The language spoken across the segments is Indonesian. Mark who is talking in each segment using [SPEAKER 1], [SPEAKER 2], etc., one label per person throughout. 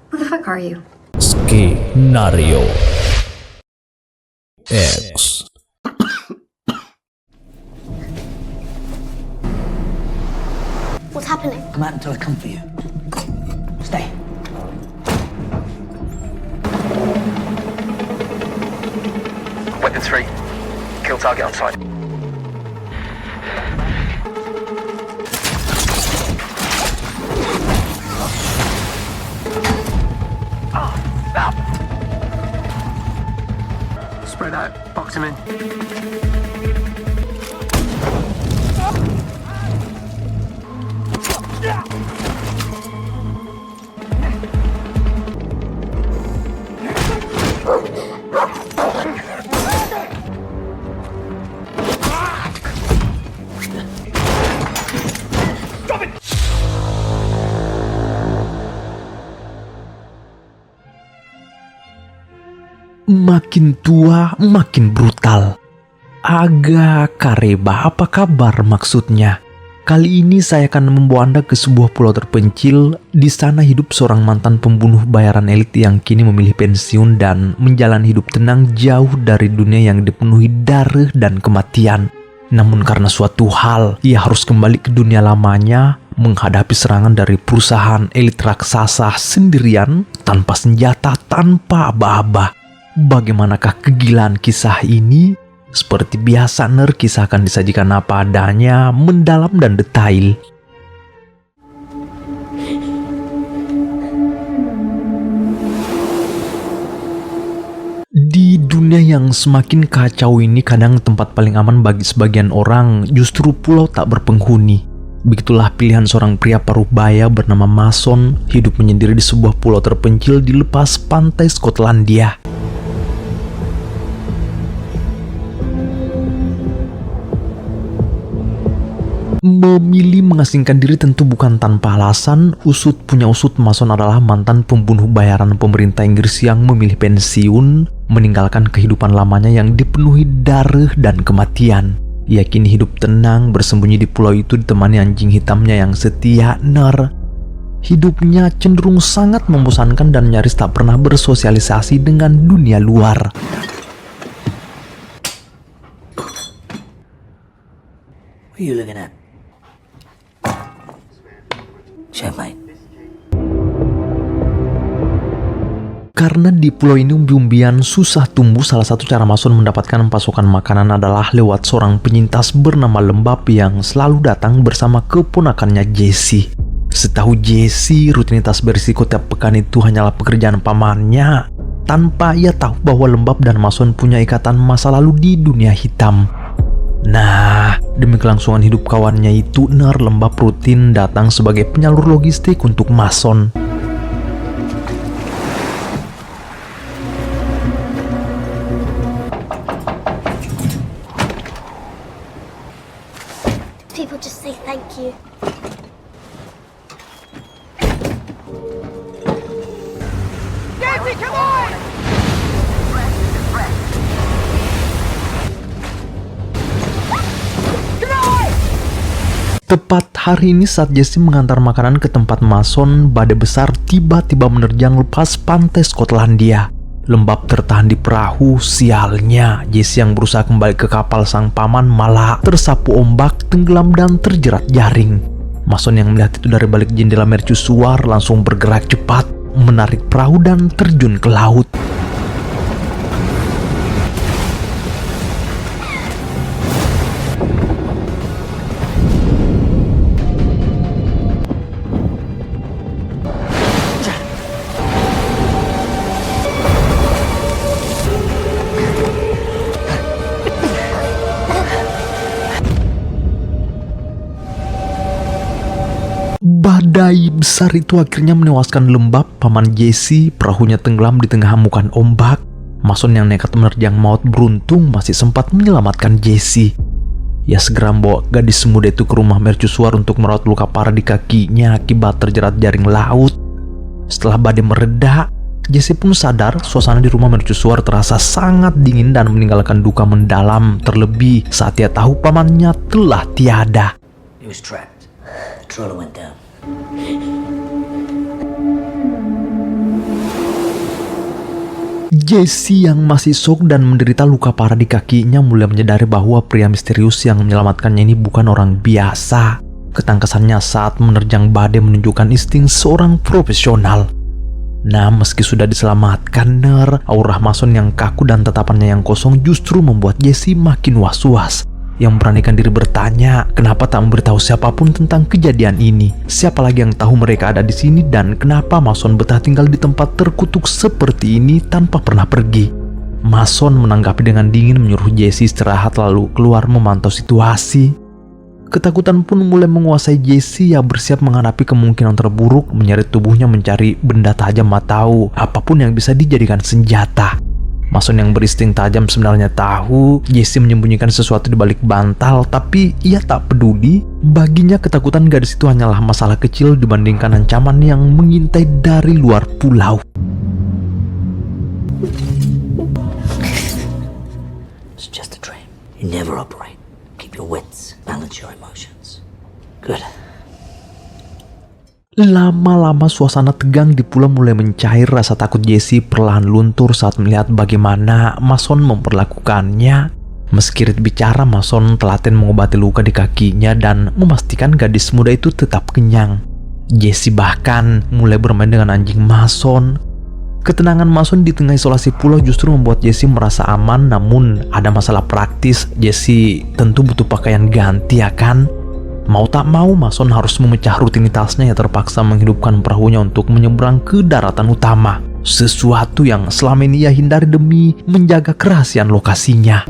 [SPEAKER 1] Who the fuck are you?
[SPEAKER 2] Skenario X.
[SPEAKER 1] What's happening?
[SPEAKER 3] Come out until I come for you. Stay.
[SPEAKER 4] Weapons free. Kill target on sight. Spread out. Box him in.
[SPEAKER 2] Makin tua, makin brutal. Agak kareba, apa kabar maksudnya? Kali ini saya akan membawa Anda ke sebuah pulau terpencil. Di sana hidup seorang mantan pembunuh bayaran elit yang kini memilih pensiun dan menjalani hidup tenang jauh dari dunia yang dipenuhi darah dan kematian. Namun karena suatu hal, ia harus kembali ke dunia lamanya, menghadapi serangan dari perusahaan elit raksasa sendirian, tanpa senjata, tanpa aba-aba. Bagaimanakah kegilaan kisah ini? Seperti biasa, kisah akan disajikan apa adanya, mendalam dan detail. Di dunia yang semakin kacau ini, kadang tempat paling aman bagi sebagian orang justru pulau tak berpenghuni. Begitulah pilihan seorang pria paruh baya bernama Mason, hidup menyendiri di sebuah pulau terpencil di lepas pantai Skotlandia. Memilih mengasingkan diri tentu bukan tanpa alasan. Usut punya usut, Mason adalah mantan pembunuh bayaran pemerintah Inggris yang memilih pensiun, meninggalkan kehidupan lamanya yang dipenuhi darah dan kematian. Ia kini hidup tenang bersembunyi di pulau itu ditemani anjing hitamnya yang setia, Ner. Hidupnya cenderung sangat membosankan dan nyaris tak pernah bersosialisasi dengan dunia luar.
[SPEAKER 3] What are you looking at? Champagne.
[SPEAKER 2] Karena di pulau ini umbi-umbian susah tumbuh, salah satu cara Mason mendapatkan pasokan makanan adalah lewat seorang penyintas bernama Lembab yang selalu datang bersama keponakannya Jesse. Setahu Jesse, rutinitas berisiko tiap pekan itu hanyalah pekerjaan pamannya, tanpa ia tahu bahwa Lembab dan Mason punya ikatan masa lalu di dunia hitam. Nah, demi kelangsungan hidup kawannya itu, Lembab rutin datang sebagai penyalur logistik untuk Mason.
[SPEAKER 1] People just say thank you.
[SPEAKER 4] Nancy, come on!
[SPEAKER 2] Tepat hari ini saat Jesse mengantar makanan ke tempat Mason, badai besar tiba-tiba menerjang lepas pantai Skotlandia. Lembab tertahan di perahu, sialnya Jesse yang berusaha kembali ke kapal sang paman malah tersapu ombak, tenggelam dan terjerat jaring. Mason yang melihat itu dari balik jendela mercusuar langsung bergerak cepat, menarik perahu dan terjun ke laut. Badai besar itu akhirnya menewaskan Lembab, paman Jesse. Perahunya tenggelam di tengah amukan ombak. Mason yang nekat menerjang maut beruntung masih sempat menyelamatkan Jesse. Ia segera membawa gadis muda itu ke rumah mercusuar untuk merawat luka parah di kakinya akibat terjerat jaring laut. Setelah badai mereda, Jesse pun sadar suasana di rumah mercusuar terasa sangat dingin dan meninggalkan duka mendalam, terlebih saat ia tahu pamannya telah tiada.
[SPEAKER 3] He was trapped. The trawler went down.
[SPEAKER 2] Jesse yang masih shock dan menderita luka parah di kakinya mulai menyadari bahwa pria misterius yang menyelamatkannya ini bukan orang biasa. Ketangkasannya saat menerjang badai menunjukkan insting seorang profesional. Nah, meski sudah diselamatkan, aura Mason yang kaku dan tatapannya yang kosong justru membuat Jesse makin was-was. Yang memberanikan diri bertanya, kenapa tak memberitahu siapapun tentang kejadian ini? Siapa lagi yang tahu mereka ada di sini dan kenapa Mason betah tinggal di tempat terkutuk seperti ini tanpa pernah pergi? Mason menanggapi dengan dingin menyuruh Jesse istirahat lalu keluar memantau situasi. Ketakutan pun mulai menguasai Jesse yang bersiap menghadapi kemungkinan terburuk, menyeret tubuhnya mencari benda tajam atau apapun yang bisa dijadikan senjata. Mason yang berinsting tajam sebenarnya tahu Jesse menyembunyikan sesuatu di balik bantal, tapi ia tak peduli. Baginya ketakutan gadis itu hanyalah masalah kecil dibandingkan ancaman yang mengintai dari luar pulau.
[SPEAKER 3] It's just a dream. You never operate. Keep your wits. Balance your emotions. Good.
[SPEAKER 2] Lama-lama suasana tegang di pulau mulai mencair. Rasa takut Jesse perlahan luntur saat melihat bagaimana Mason memperlakukannya. Meski Reed bicara, Mason telaten mengobati luka di kakinya dan memastikan gadis muda itu tetap kenyang. Jesse bahkan mulai bermain dengan anjing Mason. Ketenangan Mason di tengah isolasi pulau justru membuat Jesse merasa aman, namun ada masalah praktis. Jesse tentu butuh pakaian ganti, ya kan? Mau tak mau, Mason harus memecah rutinitasnya yang terpaksa menghidupkan perahunya untuk menyeberang ke daratan utama. Sesuatu yang selama ini ia hindari demi menjaga kerahasiaan lokasinya.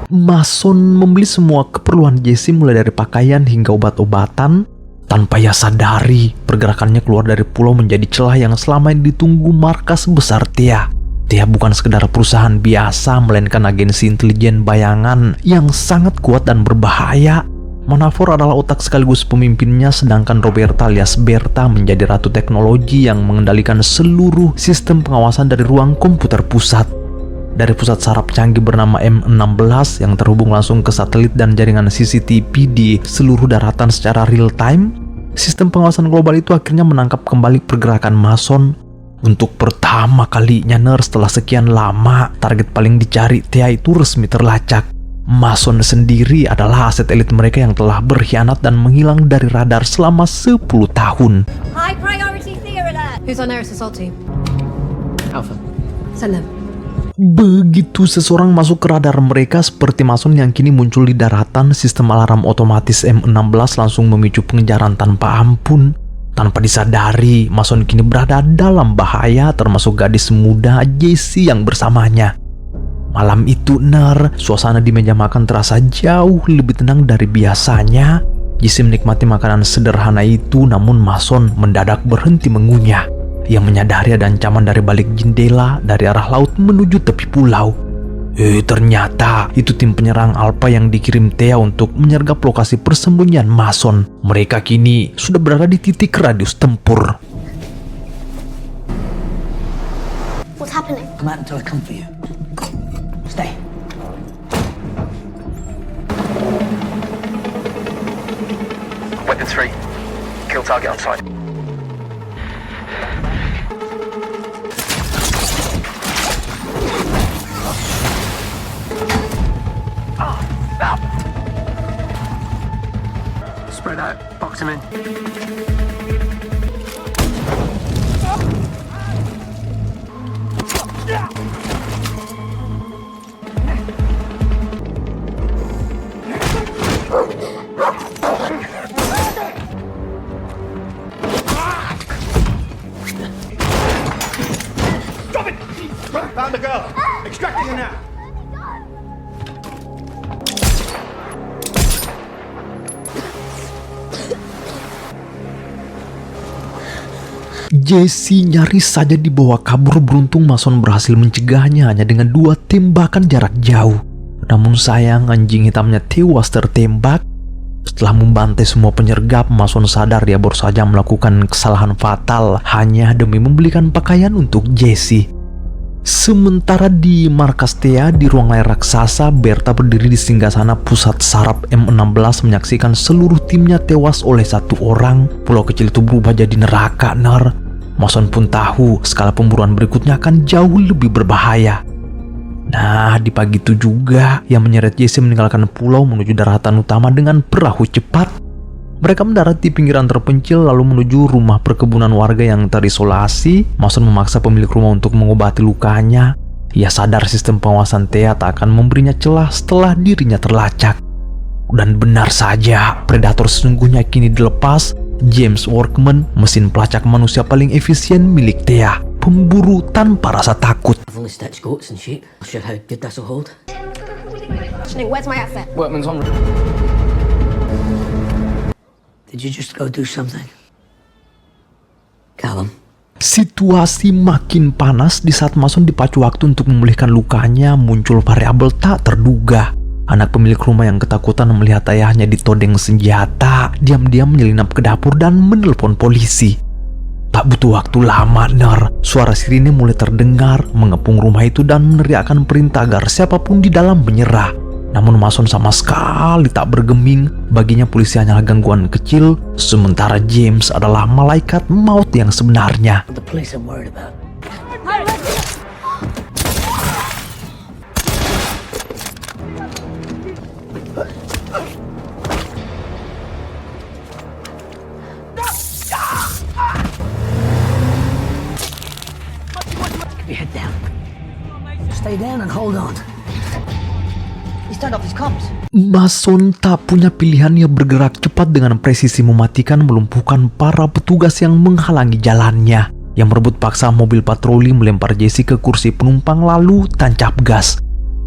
[SPEAKER 2] Mason membeli semua keperluan Jesse mulai dari pakaian hingga obat-obatan. Tanpa ia sadari, pergerakannya keluar dari pulau menjadi celah yang selama ini ditunggu markas besar Thea. Thea bukan sekedar perusahaan biasa, melainkan agensi intelijen bayangan yang sangat kuat dan berbahaya. Manafor adalah otak sekaligus pemimpinnya, sedangkan Roberta alias Berta menjadi ratu teknologi yang mengendalikan seluruh sistem pengawasan dari ruang komputer pusat. Dari pusat saraf canggih bernama M16 yang terhubung langsung ke satelit dan jaringan CCTV di seluruh daratan secara real time, sistem pengawasan global itu akhirnya menangkap kembali pergerakan Mason. Untuk pertama kalinya setelah sekian lama, target paling dicari Thea itu resmi terlacak. Mason sendiri adalah aset elit mereka yang telah berkhianat dan menghilang dari radar selama 10 tahun.
[SPEAKER 5] High priority Thea alert. Who's on Eris Assault Team?
[SPEAKER 3] Alpha.
[SPEAKER 5] Send them.
[SPEAKER 2] Begitu seseorang masuk ke radar mereka seperti Mason yang kini muncul di daratan, sistem alarm otomatis M16 langsung memicu pengejaran tanpa ampun. Tanpa disadari, Mason kini berada dalam bahaya, termasuk gadis muda Jesse yang bersamanya. Malam itu, suasana di meja makan terasa jauh lebih tenang dari biasanya. Jesse menikmati makanan sederhana itu, namun Mason mendadak berhenti mengunyah. Ia menyadari ada ancaman dari balik jendela dari arah laut menuju tepi pulau. Ternyata itu tim penyerang Alpha yang dikirim Thea untuk menyergap lokasi persembunyian Mason. Mereka kini sudah berada di titik radius tempur.
[SPEAKER 1] What's happening?
[SPEAKER 3] Come out until I come for you. Stay.
[SPEAKER 4] Weapons free. Kill target on sight. Spread out. Box him in.
[SPEAKER 6] Stop it! Found the girl. Extracting her now.
[SPEAKER 2] Jesse nyaris saja dibawa kabur, beruntung Mason berhasil mencegahnya hanya dengan 2 tembakan jarak jauh. Namun sayang, anjing hitamnya tewas tertembak. Setelah membantai semua penyergap, Mason sadar dia baru saja melakukan kesalahan fatal hanya demi membelikan pakaian untuk Jesse. Sementara di markas Thea di ruang layar raksasa, Berta berdiri di singgasana pusat saraf M16 menyaksikan seluruh timnya tewas oleh satu orang. Pulau kecil itu berubah jadi neraka, Ner. Mason pun tahu skala pemburuan berikutnya akan jauh lebih berbahaya. Nah, di pagi itu juga yang menyeret Jesse meninggalkan pulau menuju daratan utama dengan perahu cepat. Mereka mendarat di pinggiran terpencil lalu menuju rumah perkebunan warga yang terisolasi. Mason memaksa pemilik rumah untuk mengobati lukanya. Ia sadar sistem pengawasan Thea tak akan memberinya celah setelah dirinya terlacak. Dan benar saja, predator sesungguhnya kini dilepas. James Workman, mesin pelacak manusia paling efisien milik Thea. Pemburu tanpa rasa takut.
[SPEAKER 3] I've only stitched goats and sheep. Not sure how good this'll hold.
[SPEAKER 5] Where's my outfit?
[SPEAKER 4] Workman's on.
[SPEAKER 3] Did you just go do something? Callum?
[SPEAKER 2] Situasi makin panas di saat Mason dipacu waktu untuk memulihkan lukanya. Muncul variabel tak terduga. Anak pemilik rumah yang ketakutan melihat ayahnya ditodeng senjata, diam-diam menyelinap ke dapur dan menelpon polisi. Tak butuh waktu lama, Ner. Suara sirine mulai terdengar, mengepung rumah itu dan meneriakkan perintah agar siapapun di dalam menyerah. Namun Mason sama sekali tak bergeming. Baginya polisi hanyalah gangguan kecil, sementara James adalah malaikat maut yang sebenarnya.
[SPEAKER 3] The police I'm worried about. Keep your head down. Stay down and hold on. He's turned off his comms.
[SPEAKER 2] Mason tak punya pilihan, ia bergerak cepat dengan presisi mematikan melumpuhkan para petugas yang menghalangi jalannya. Yang merebut paksa mobil patroli melempar Jesse ke kursi penumpang lalu tancap gas.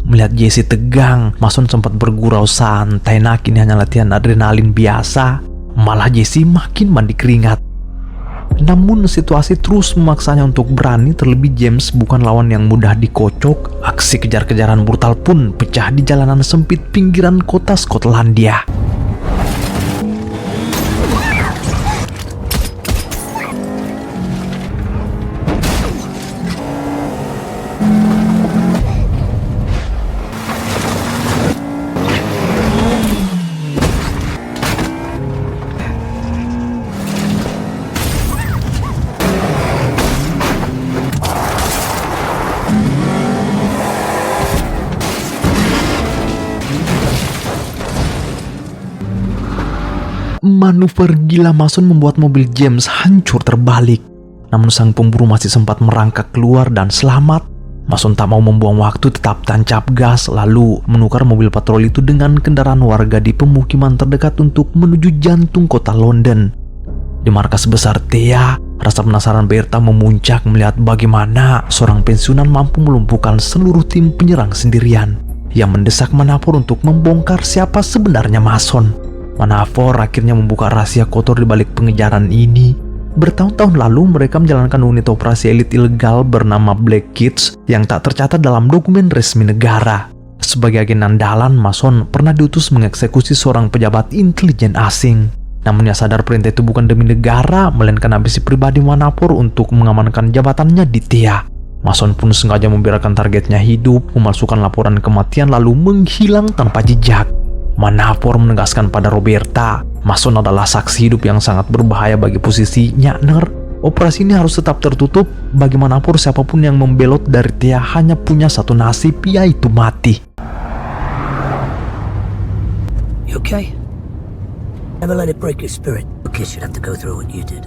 [SPEAKER 2] Melihat Jesse tegang, Mason sempat bergurau santai. Nah, kini hanya latihan adrenalin biasa. Malah Jesse makin mandi keringat. Namun situasi terus memaksanya untuk berani, terlebih James bukan lawan yang mudah dikocok. Aksi kejar-kejaran brutal pun pecah di jalanan sempit pinggiran kota Skotlandia. Manuver gila Mason membuat mobil James hancur terbalik. Namun sang pemburu masih sempat merangkak keluar dan selamat. Mason tak mau membuang waktu, tetap tancap gas lalu menukar mobil patroli itu dengan kendaraan warga di pemukiman terdekat untuk menuju jantung kota London. Di markas besar Thea, rasa penasaran Berta memuncak melihat bagaimana seorang pensiunan mampu melumpuhkan seluruh tim penyerang sendirian. Ia mendesak Manafort untuk membongkar siapa sebenarnya Mason. Manafort akhirnya membuka rahasia kotor di balik pengejaran ini. Bertahun-tahun lalu mereka menjalankan unit operasi elit ilegal bernama Black Kids yang tak tercatat dalam dokumen resmi negara. Sebagai agen andalan, Mason pernah diutus mengeksekusi seorang pejabat intelijen asing. Namun ia sadar perintah itu bukan demi negara, melainkan ambisi pribadi Manafort untuk mengamankan jabatannya di Thea. Mason pun sengaja membiarkan targetnya hidup, memalsukan laporan kematian lalu menghilang tanpa jejak. Manafort menegaskan pada Roberta, Mason adalah saksi hidup yang sangat berbahaya bagi posisinya, Ner. Operasi ini harus tetap tertutup. Bagi Manafort, siapapun yang membelot dari Thea hanya punya satu nasib, yaitu mati.
[SPEAKER 3] You okay? Never let it break your spirit because you'd have to go through what you did.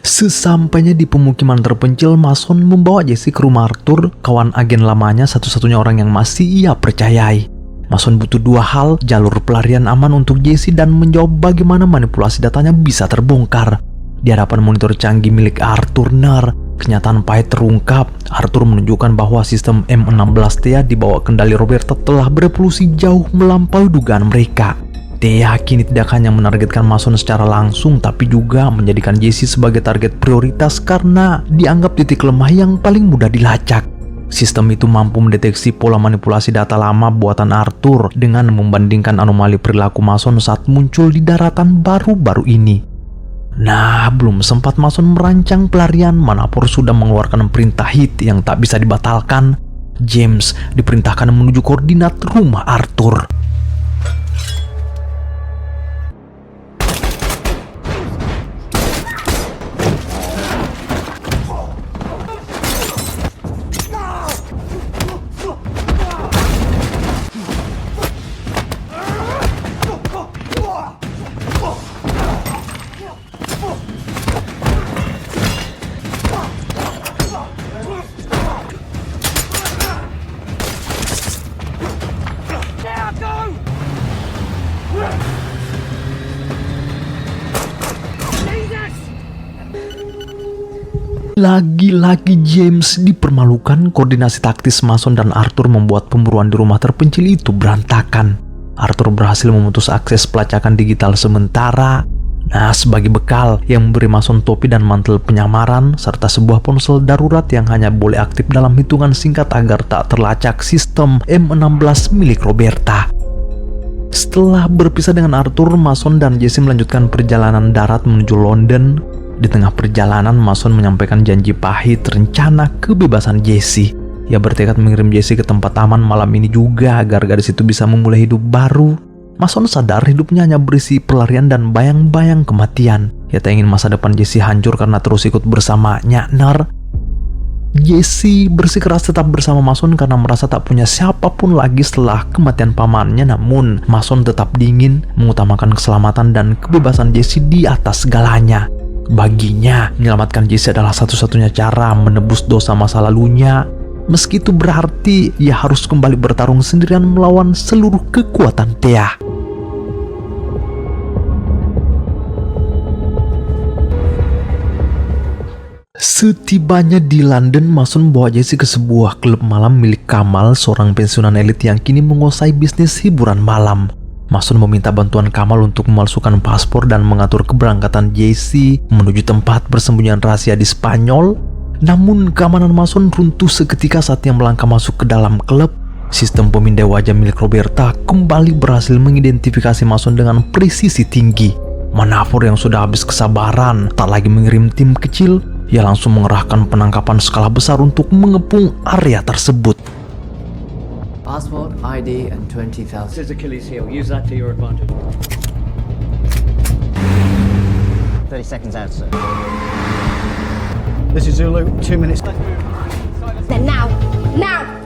[SPEAKER 2] Sesampainya di pemukiman terpencil, Mason membawa Jesse ke rumah Arthur, kawan agen lamanya, satu-satunya orang yang masih ia percayai. Mason butuh dua hal, jalur pelarian aman untuk Jesse dan menjawab bagaimana manipulasi datanya bisa terbongkar. Di hadapan monitor canggih milik Arthur, Ner, kenyataan pahit terungkap. Arthur menunjukkan bahwa sistem M16 Thea di bawah kendali Roberta telah berevolusi jauh melampaui dugaan mereka. Thea kini tidak hanya menargetkan Mason secara langsung, tapi juga menjadikan Jesse sebagai target prioritas karena dianggap titik lemah yang paling mudah dilacak. Sistem itu mampu mendeteksi pola manipulasi data lama buatan Arthur dengan membandingkan anomali perilaku Mason saat muncul di daratan baru-baru ini. Nah, belum sempat Mason merancang pelarian, Manafort sudah mengeluarkan perintah hit yang tak bisa dibatalkan. James diperintahkan menuju koordinat rumah Arthur. Lagi-lagi James dipermalukan. Koordinasi taktis Mason dan Arthur membuat pemburuan di rumah terpencil itu berantakan. Arthur berhasil memutus akses pelacakan digital sementara. Nah, sebagai bekal, yang memberi Mason topi dan mantel penyamaran, serta sebuah ponsel darurat yang hanya boleh aktif dalam hitungan singkat agar tak terlacak sistem M16 milik Roberta. Setelah berpisah dengan Arthur, Mason dan Jesse melanjutkan perjalanan darat menuju London. Di tengah perjalanan, Mason menyampaikan janji pahit rencana kebebasan Jesse. Ia bertekad mengirim Jesse ke tempat aman malam ini juga agar gadis itu bisa memulai hidup baru. Mason sadar hidupnya hanya berisi pelarian dan bayang-bayang kematian. Ia tak ingin masa depan Jesse hancur karena terus ikut bersamanya. Jesse bersikeras tetap bersama Mason karena merasa tak punya siapapun lagi setelah kematian pamannya. Namun Mason tetap dingin, mengutamakan keselamatan dan kebebasan Jesse di atas segalanya. Baginya, menyelamatkan Jesse adalah satu-satunya cara menebus dosa masa lalunya. Meski itu berarti ia harus kembali bertarung sendirian melawan seluruh kekuatan Thea. Setibanya di London, Mason membawa Jesse ke sebuah klub malam milik Kamal, seorang pensiunan elit yang kini menguasai bisnis hiburan malam. Mason meminta bantuan Kamal untuk memalsukan paspor dan mengatur keberangkatan Jesse menuju tempat persembunyian rahasia di Spanyol. Namun keamanan Mason runtuh seketika saat ia melangkah masuk ke dalam klub. Sistem pemindai wajah milik Roberta kembali berhasil mengidentifikasi Mason dengan presisi tinggi. Manafort yang sudah habis kesabaran tak lagi mengirim tim kecil. Ia langsung mengerahkan penangkapan skala besar untuk mengepung area tersebut.
[SPEAKER 7] Passport, ID, and 20,000.
[SPEAKER 6] This is Achilles' heel. Use that to your advantage.
[SPEAKER 8] 30 seconds out, sir.
[SPEAKER 6] This is Zulu. 2 minutes.
[SPEAKER 5] Then now! Now!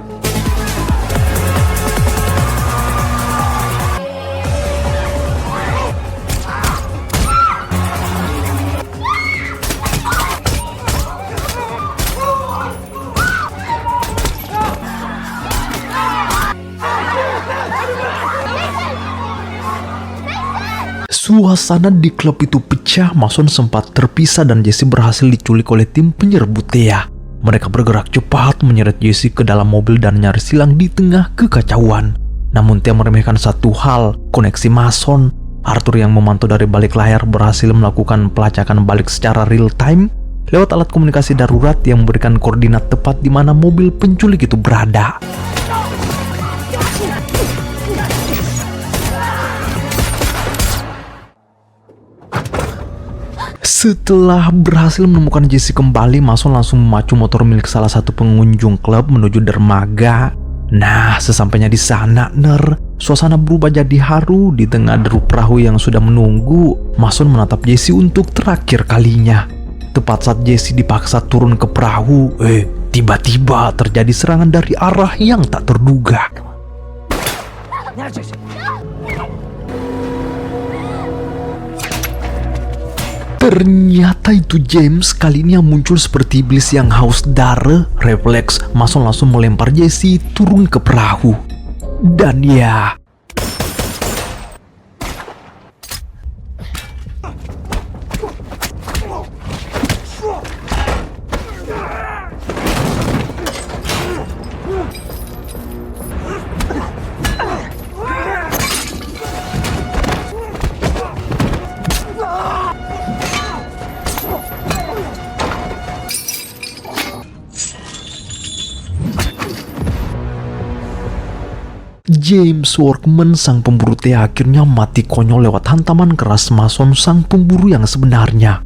[SPEAKER 2] Suasana di klub itu pecah. Mason sempat terpisah dan Jesse berhasil diculik oleh tim penyerbut Thea. Mereka bergerak cepat menyeret Jesse ke dalam mobil dan nyaris hilang di tengah kekacauan. Namun Thea meremehkan satu hal, koneksi Mason. Arthur yang memantau dari balik layar berhasil melakukan pelacakan balik secara real time lewat alat komunikasi darurat yang memberikan koordinat tepat di mana mobil penculik itu berada. Setelah berhasil menemukan Jesse kembali, Mason langsung memacu motor milik salah satu pengunjung klub menuju dermaga. Nah, sesampainya di sana, suasana berubah jadi haru. Di tengah deru perahu yang sudah menunggu, Mason menatap Jesse untuk terakhir kalinya. Tepat saat Jesse dipaksa turun ke perahu, tiba-tiba terjadi serangan dari arah yang tak terduga. Ternyata itu James. Kali ini yang muncul seperti iblis yang haus darah. Refleks, Mason langsung melempar Jesse turun ke perahu. Dan ya, James Workman, sang pemburu Thea, akhirnya mati konyol lewat hantaman keras Mason, sang pemburu yang sebenarnya.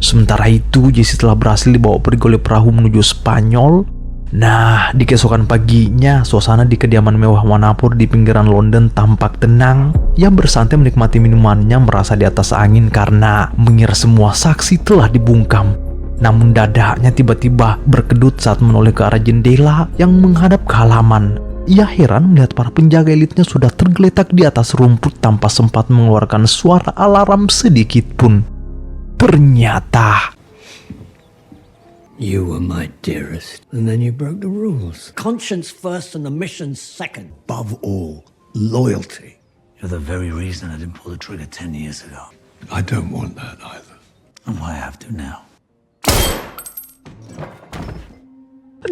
[SPEAKER 2] Sementara itu, Jesse telah berhasil dibawa pergi oleh perahu menuju Spanyol. Nah, di keesokan paginya, suasana di kediaman mewah Manapur di pinggiran London tampak tenang. Ia bersantai menikmati minumannya, merasa di atas angin karena mengira semua saksi telah dibungkam. Namun dadanya tiba-tiba berkedut saat menoleh ke arah jendela yang menghadap ke halaman. Ia heran melihat para penjaga elitnya sudah tergeletak di atas rumput tanpa sempat mengeluarkan suara alarm sedikit pun. Ternyata
[SPEAKER 3] You were my dearest, and then you broke the rules. Conscience first and the mission second.
[SPEAKER 6] Above all, loyalty.
[SPEAKER 3] You're the very reason I didn't pull the trigger 10 years ago.
[SPEAKER 6] I don't want that either.
[SPEAKER 3] And why I have to now.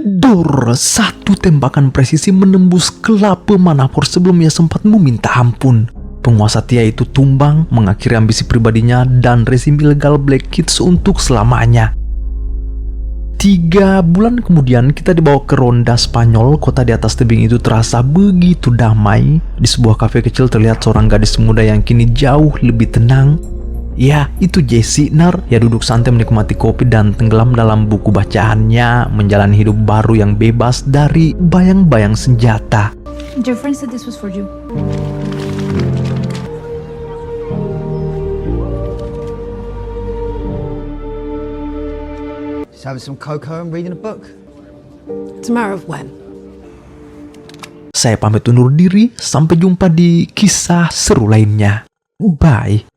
[SPEAKER 2] dor, satu tembakan presisi menembus kelapa Manapur sebelum ia sempat meminta ampun. Penguasa Tia itu tumbang, mengakhiri ambisi pribadinya dan rezim ilegal Black Kids untuk selamanya. 3 bulan kemudian kita dibawa ke Ronda Spanyol. Kota di atas tebing itu terasa begitu damai. Di sebuah kafe kecil terlihat seorang gadis muda yang kini jauh lebih tenang. Ya, itu Jesse Nar. Ia duduk santai menikmati kopi dan tenggelam dalam buku bacaannya, menjalani hidup baru yang bebas dari bayang-bayang senjata.
[SPEAKER 9] Your friend said this was for you.
[SPEAKER 8] Just having some cocoa and reading a book.
[SPEAKER 5] It's a matter of when.
[SPEAKER 2] Saya pamit undur diri, sampai jumpa di kisah seru lainnya. Bye.